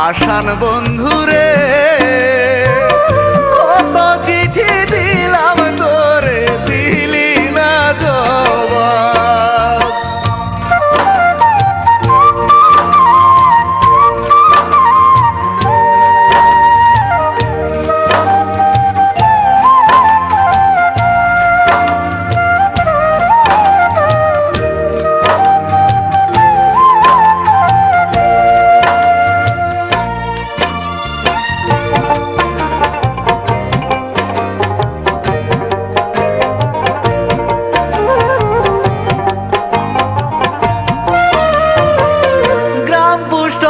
পাষাণ বন্ধুরে কত চিঠি দিলাম তোরে দিলি না জবাব।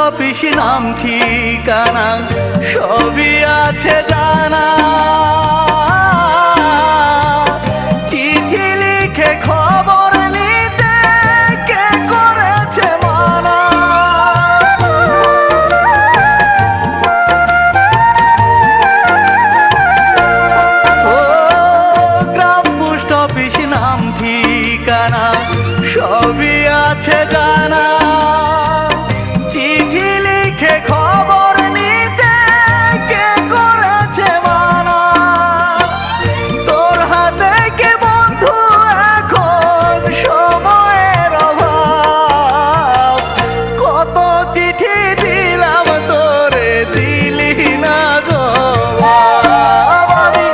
অফিস নাম ঠিকানা সবই আছে জানা, চিঠি লিখে খবর নিতে কে করেছে মানা। ও গ্রাম পোস্ট অফিস নাম ঠিকানা সবই আছে জানা, চিঠি লিখে খবর নিতে কে করেছে মানা। তোর হাতে কে বন্ধু এখন সময়ের অভাব, কত চিঠি দিলাম তোরে দিলি না জবাব। আমি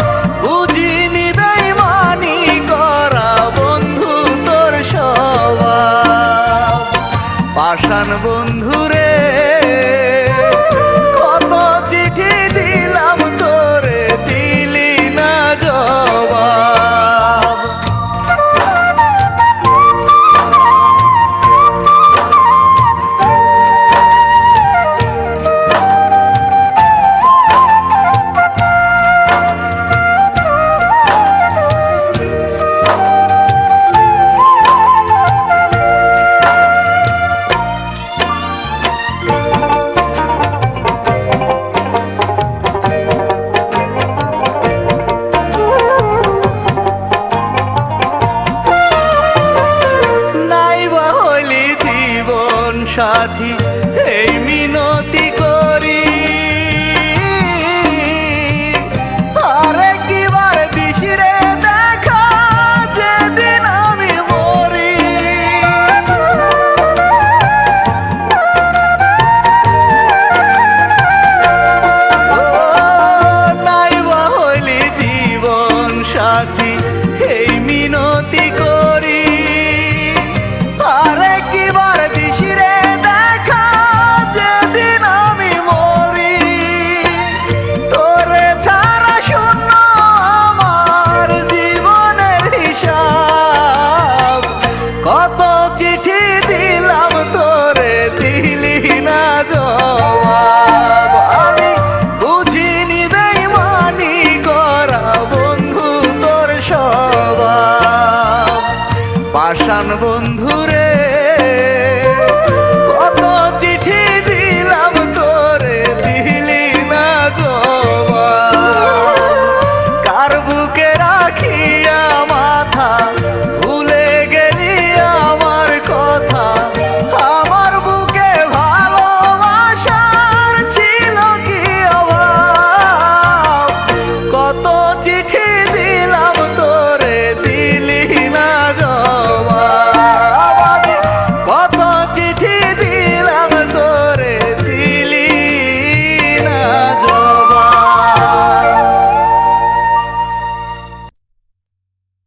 বুঝিনি বেইমানি করা বন্ধু তোর স্বভাব। পাষাণ বন্ধুরে কত চিঠি দিলাম তোরে দিলি না জবাব। সাথী এই মিনতি